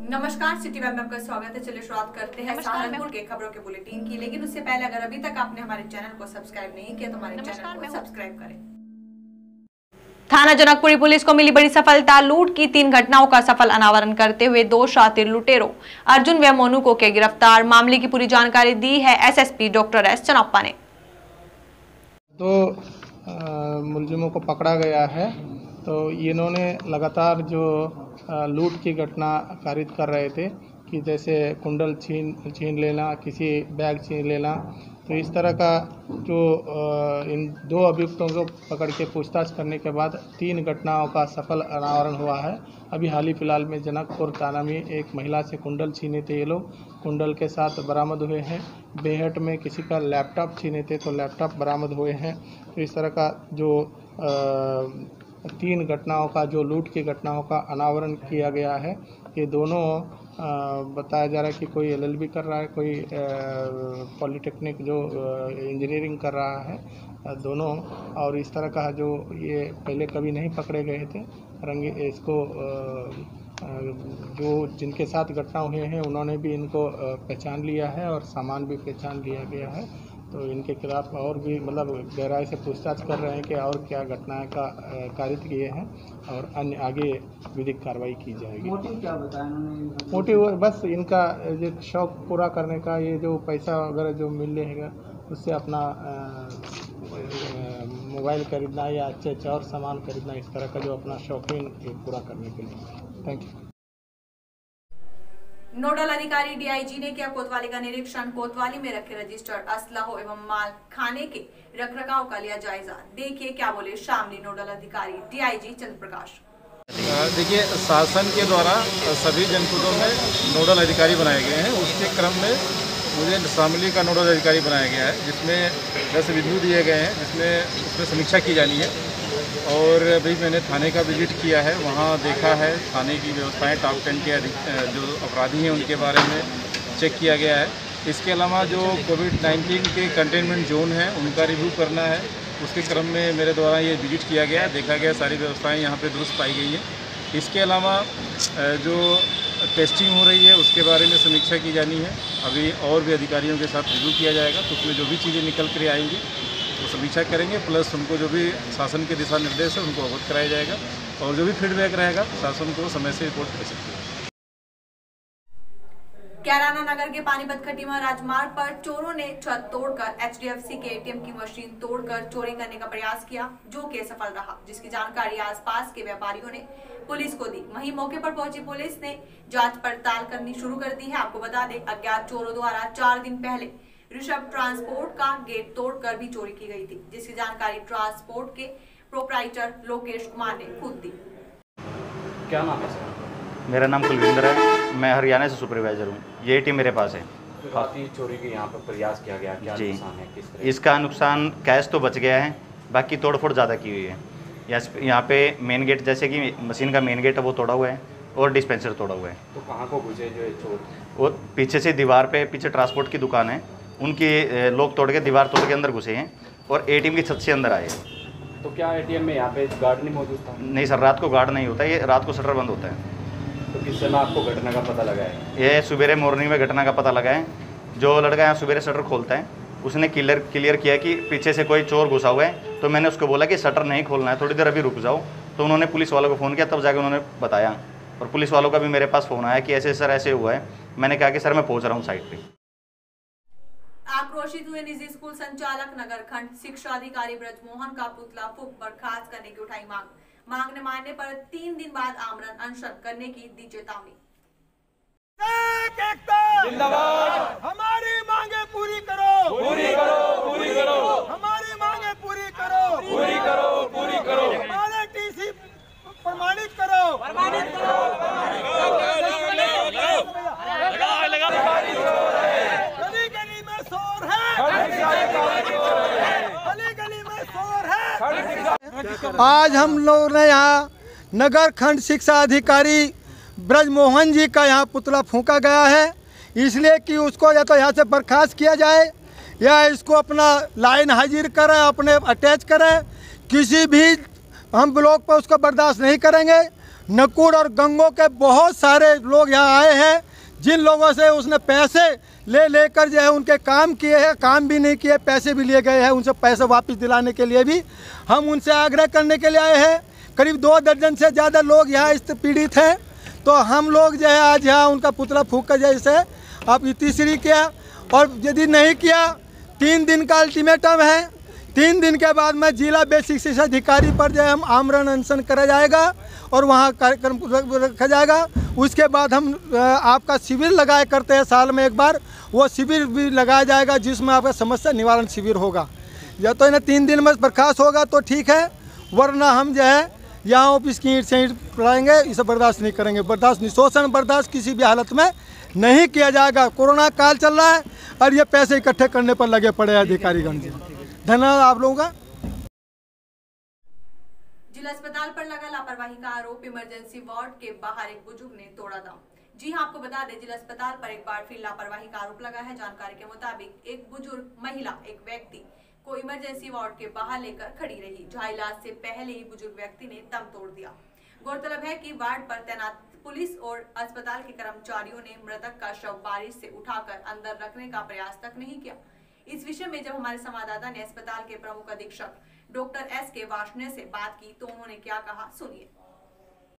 नमस्कार, city web में आपका स्वागत है। चलिए शुरुआत करते हैं सहारनपुर के खबरों के बुलेटिन की। लेकिन उससे पहले अगर अभी तक आपने हमारे चैनल को सब्सक्राइब नहीं किया तो हमारे चैनल को सब्सक्राइब करें। थाना जनकपुरी पुलिस को मिली बड़ी सफलता। लूट की 3 घटनाओं का सफल अनावरण करते हुए 2 शातिर लुटेरों अर्जुन व मोनू को किया गिरफ्तार। मामले की पूरी जानकारी दी है एसएसपी डॉक्टर एस चनप्पा ने। 2 मुलजिमों को पकड़ा गया है। तो इन्होंने लगातार जो लूट की घटना कारित कर रहे थे कि जैसे कुंडल छीन लेना, किसी बैग छीन लेना। तो इस तरह का जो इन 2 अभियुक्तों को पकड़ के पूछताछ करने के बाद 3 घटनाओं का सफल अनावरण हुआ है। अभी हाल ही फिलहाल में जनकपुर थाना में एक महिला से कुंडल छीने थे। ये लोग कुंडल के साथ बरामद हुए हैं। बेहट में किसी का लैपटॉप छीने थे तो लैपटॉप बरामद हुए हैं। तो इस तरह का जो 3 घटनाओं का जो लूट की घटनाओं का अनावरण किया गया है। ये दोनों बताया जा रहा है कि कोई एलएलबी कर रहा है, कोई पॉलिटेक्निक जो इंजीनियरिंग कर रहा है दोनों। और इस तरह का जो ये पहले कभी नहीं पकड़े गए थे इसको जो जिनके साथ घटना हुए हैं उन्होंने भी इनको पहचान लिया है और सामान भी पहचान लिया गया है। तो इनके खिलाफ और भी मतलब गहराई से पूछताछ कर रहे हैं कि और क्या घटनाएं का कारित किए हैं और अन्य आगे विधिक कार्रवाई की जाएगी। मोटिव क्या बताया उन्होंने? मोटिव बस इनका ये शौक पूरा करने का, ये जो पैसा वगैरह जो मिल रहेगा उससे अपना मोबाइल खरीदना या अच्छे और सामान खरीदना, इस तरह का जो अपना शौकीन पूरा करने के लिए। Thank you. नोडल अधिकारी डीआईजी ने किया कोतवाली का निरीक्षण। कोतवाली में रखे रजिस्टर्ड असलहों एवं माल खाने के रखरखाव का लिया जायजा। देखिए क्या बोले शामली नोडल अधिकारी डीआईजी चंद्र प्रकाश। देखिए, शासन के द्वारा सभी जनपदों में नोडल अधिकारी बनाए गए हैं। उसके क्रम में मुझे शामली का नोडल अधिकारी बनाया गया है, जिसमें 10 रिव्यू दिए गए हैं, उसमें समीक्षा की जानी है। और अभी मैंने थाने का विजिट किया है, वहाँ देखा है थाने की व्यवस्थाएं, टॉप 10 के जो अपराधी हैं उनके बारे में चेक किया गया है। इसके अलावा जो कोविड-19 के कंटेनमेंट जोन हैं उनका रिव्यू करना है। उसके क्रम में मेरे द्वारा ये विजिट किया गया, देखा गया, सारी व्यवस्थाएं यहाँ पे दुरुस्त पाई गई हैं। इसके अलावा जो टेस्टिंग हो रही है उसके बारे में समीक्षा की जानी है। अभी और भी अधिकारियों के साथ रिव्यू किया जाएगा, तो उसमें जो भी चीज़ें निकल कर आएंगी वो समीक्षा करेंगे। प्लस उनको जो भी शासन के दिशा निर्देश है उनको अवगत कराया जाएगा और जो भी फीडबैक रहेगा शासन को समय से रिपोर्ट कर सकते हैं। कैराना नगर के पानीपत खटीमा राजमार्ग पर चोरों ने छत तोड़कर एचडीएफसी के एटीएम की मशीन तोड़कर चोरी करने का प्रयास किया, जो कि सफल रहा, जिसकी जानकारी आसपास के व्यापारियों ने पुलिस को दी। वहीं मौके पर पहुंची पुलिस ने जांच पड़ताल करनी शुरू कर दी है। आपको बता दें, अज्ञात चोरों द्वारा 4 दिन पहले ऋषभ ट्रांसपोर्ट का गेट तोड़कर भी चोरी की गई थी, जिसकी जानकारी ट्रांसपोर्ट के प्रोप्राइटर लोकेश कुमार ने खुद दी। क्या नाम है सर? मेरा नाम कुलविंदर है, मैं हरियाणा से सुपरवाइजर हूँ। ये टीम मेरे पास है। काफ़ी चोरी के यहाँ पर प्रयास किया गया, क्या नुकसान है, किस तरह? इसका नुकसान कैश तो बच गया है, बाकी तोड़फोड़ ज़्यादा की हुई है। यहाँ पे मेन गेट, जैसे कि मशीन का मेन गेट है वो तोड़ा हुआ है और डिस्पेंसर तोड़ा हुआ है। तो कहाँ को घुसे जो चोर? वो पीछे से दीवार पे, पीछे ट्रांसपोर्ट की दुकान है, उनकी लोग तोड़ के दीवार तोड़ के अंदर घुसे हैं और एटीएम की छत से अंदर आए हैं। तो क्या एटीएम में यहाँ पे गार्ड नहीं मौजूद था? नहीं सर, रात को गार्ड नहीं होता, ये रात को शटर बंद होता है। तो किस समय आपको घटना का पता लगा है? ये सुबह मॉर्निंग में घटना का पता लगा है। जो लड़का यहाँ सुबह शटर खोलता है उसने क्लियर किया कि पीछे से कोई चोर घुसा हुआ है। तो मैंने उसको बोला कि शटर नहीं खोलना है, थोड़ी देर अभी रुक जाओ। तो उन्होंने पुलिस वालों को फ़ोन किया, तब जाकर उन्होंने बताया। और पुलिस वालों का भी मेरे पास फ़ोन आया कि ऐसे सर ऐसे हुआ है। मैंने कहा कि सर मैं पहुँच रहा हूँ साइट पर। आक्रोशित हुए निजी स्कूल संचालक नगर खंड शिक्षा अधिकारी ब्रजमोहन का पुतला फूंक बर्खास्त करने की उठाई मांग न मानने पर 3 दिन बाद आमरण अनशन करने की दी चेतावनी। हमारी मांगे पूरी करो, पूरी करो, पूरी करो, हमारी मांगे पूरी करो, पूरी करो, पूरी करो, हमारे टीसी प्रमाणित करो, प्रमाणित करो, गली गली में शोर है, गली गली में शोर है। आज हम लोग ने यहाँ नगर खंड शिक्षा अधिकारी ब्रजमोहन जी का यहाँ पुतला फूंका गया है, इसलिए कि उसको या तो यहाँ से बर्खास्त किया जाए या इसको अपना लाइन हाजिर करें, अपने अटैच करें। किसी भी हम ब्लॉक पर उसको बर्दाश्त नहीं करेंगे। नकुड़ और गंगो के बहुत सारे लोग यहाँ आए हैं, जिन लोगों से उसने पैसे लेकर जो है उनके काम किए हैं, काम भी नहीं किए, पैसे भी लिए गए हैं, उनसे पैसे वापस दिलाने के लिए भी हम उनसे आग्रह करने के लिए आए हैं। करीब 2 दर्जन से ज़्यादा लोग यहाँ इस पीड़ित हैं, तो हम लोग जो है आज यहाँ उनका पुतला फूंक कर जैसे आप तीसरी किया, और यदि नहीं किया 3 दिन का अल्टीमेटम है। 3 दिन के बाद में जिला बेसिक शिक्षा अधिकारी पर जो है हम आमरण अनशन करा जाएगा और वहाँ कार्यक्रम रखा जाएगा। उसके बाद हम आपका शिविर लगाया करते हैं साल में एक बार, वो शिविर भी लगाया जाएगा जिसमें आपका समस्या निवारण शिविर होगा। या तो इन्हें 3 दिन में बर्खास्त होगा तो ठीक है, वरना हम जो है यहाँ ऑफिस की ईंट से ईंट पड़ाएंगे। इसे बर्दाश्त नहीं करेंगे। बर्दाश्त नहीं, शोषण बर्दाश्त किसी भी हालत में नहीं किया जाएगा। कोरोना काल चल रहा है और ये पैसे इकट्ठे करने पर लगे पड़े अधिकारीगण जी। धन्यवाद आप लोगों का। जिला अस्पताल पर लगा लापरवाही का आरोप। इमरजेंसी वार्ड के बाहर एक बुजुर्ग ने तोड़ा दम। जी हां, आपको बता दें जिला अस्पताल पर एक बार फिर लापरवाही का आरोप लगा है। जानकारी के मुताबिक एक बुजुर्ग महिला एक व्यक्ति को इमरजेंसी वार्ड के बाहर लेकर खड़ी रही, जहां इलाज से पहले ही बुजुर्ग व्यक्ति ने दम तोड़ दिया। गौरतलब है कि वार्ड पर तैनात पुलिस और अस्पताल के कर्मचारियों ने मृतक का शव बारिश से उठाकर अंदर रखने का प्रयास तक नहीं किया। इस विषय में जब हमारे संवाददाता ने अस्पताल के प्रमुख अधीक्षक डॉक्टर S.K. वार्ष्णेय से बात की तो उन्होंने क्या कहा, सुनिए।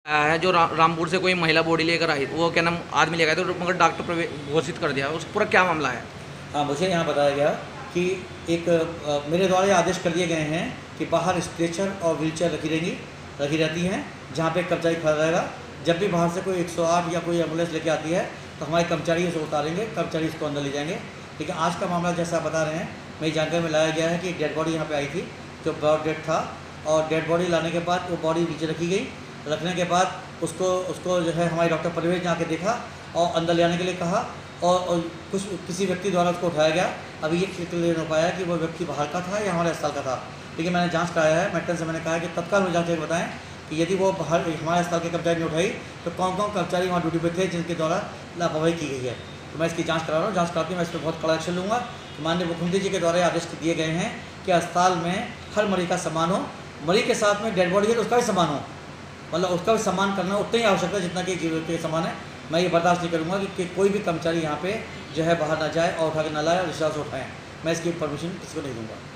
है जो रामपुर से कोई महिला बॉडी लेकर आई, वो क्या नाम आदमी लेकर आए तो मगर डॉक्टर घोषित कर दिया, उस पूरा क्या मामला है? हाँ, मुझे यहाँ बताया गया कि एक मेरे द्वारा आदेश कर दिए गए हैं कि बाहर स्ट्रेचर और व्हीलचेयर रखी रहती हैं, जहाँ पे कर्मचारी खड़ा रहेगा। जब भी बाहर से कोई 108 या कोई एम्बुलेंस लेके आती है तो हमारे कर्मचारी उसे उतारेंगे, कर्मचारी इसको अंदर ले जाएंगे। लेकिन आज का मामला जैसा आप बता रहे हैं, मेरी जानकारी में लाया गया है कि एक डेड बॉडी यहाँ पे आई थी जो ब्रॉड डेड था, और डेड बॉडी लाने के बाद वो बॉडी नीचे रखी गई। रखने के बाद उसको जो है हमारे डॉक्टर परवेज ने आके देखा और अंदर ले आने के लिए कहा, और किसी व्यक्ति द्वारा उसको उठाया गया। अभी ये क्लियर नहीं हो पाया कि वो व्यक्ति बाहर का था या हमारे अस्पताल का था, लेकिन मैंने जांच कराया है। मेडिकल से मैंने कहा है कि तत्काल में जांच करके बताएं कि यदि वो बाहर हमारे अस्पताल के कर्मचारी ने उठाई तो कौन कौन कर्मचारी वहाँ ड्यूटी पे थे जिनके द्वारा लापरवाही की गई है। तो मैं इसकी जांच करा रहा हूँ। जांच कराती मैं इस पर बहुत कड़ा एक्शन लूँगा। तो माननीय मुख्यमंत्री जी के द्वारा आदेश दिए गए हैं कि अस्पताल में हर मरीज का सम्मान हो, मरीज के साथ में डेड बॉडी है तो उसका भी सम्मान हो, मतलब उसका भी सम्मान करना उतना ही आवश्यक है जितना कि जीवित के सम्मान है। मैं ये बर्दाश्त नहीं करूँगा कि कोई भी कर्मचारी यहाँ पे जो है बाहर ना जाए और उठा के ना लाए और रिश्तेदार से उठाएँ। मैं इसकी परमिशन किसी को नहीं दूँगा।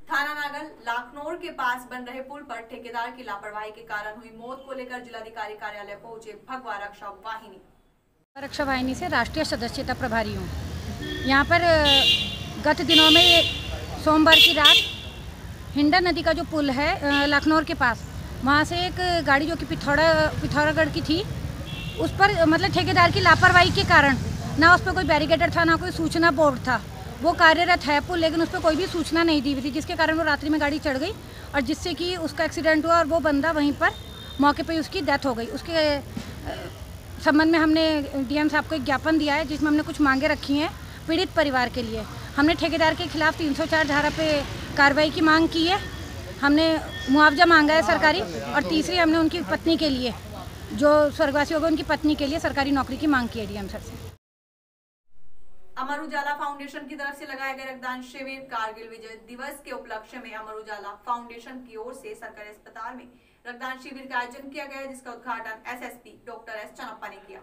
थाना नागल लाखनौर के पास बन रहे पुल पर ठेकेदार की लापरवाही के कारण हुई मौत को लेकर जिलाधिकारी कार्यालय पहुंचे भगवा रक्षा वाहिनी। रक्षा वाहिनी से राष्ट्रीय सदस्यता प्रभारी हूँ। यहाँ पर गत दिनों में सोमवार की रात हिंडा नदी का जो पुल है लखनौर के पास, वहाँ से एक गाड़ी जो कि पिथौरागढ़ की थी, उस पर मतलब ठेकेदार की लापरवाही के कारण ना उस पर कोई बैरिकेडर था ना कोई सूचना बोर्ड था। वो कार्यरत है पुल, लेकिन उस पर कोई भी सूचना नहीं दी हुई थी, जिसके कारण वो रात्रि में गाड़ी चढ़ गई और जिससे कि उसका एक्सीडेंट हुआ और वो बंदा वहीं पर मौके पर उसकी डेथ हो गई। उसके संबंध में हमने डीएम साहब को एक ज्ञापन दिया है जिसमें हमने कुछ मांगे रखी हैं पीड़ित परिवार के लिए। हमने ठेकेदार के खिलाफ 304 धारा पे कार्रवाई की मांग की है, हमने मुआवजा मांगा है सरकारी, और तीसरी हमने उनकी पत्नी के लिए, जो स्वर्गवासी होगा उनकी पत्नी के लिए सरकारी नौकरी की मांग की है डीएम सर से। अमर उजाला फाउंडेशन की तरफ से लगाए गए रक्तदान शिविर कारगिल विजय दिवस के उपलक्ष्य में अमर उजाला फाउंडेशन की ओर से सरकारी अस्पताल में रक्तदान शिविर का आयोजन किया गया, जिसका उद्घाटन एसएसपी डॉक्टर S चनप्पा ने किया।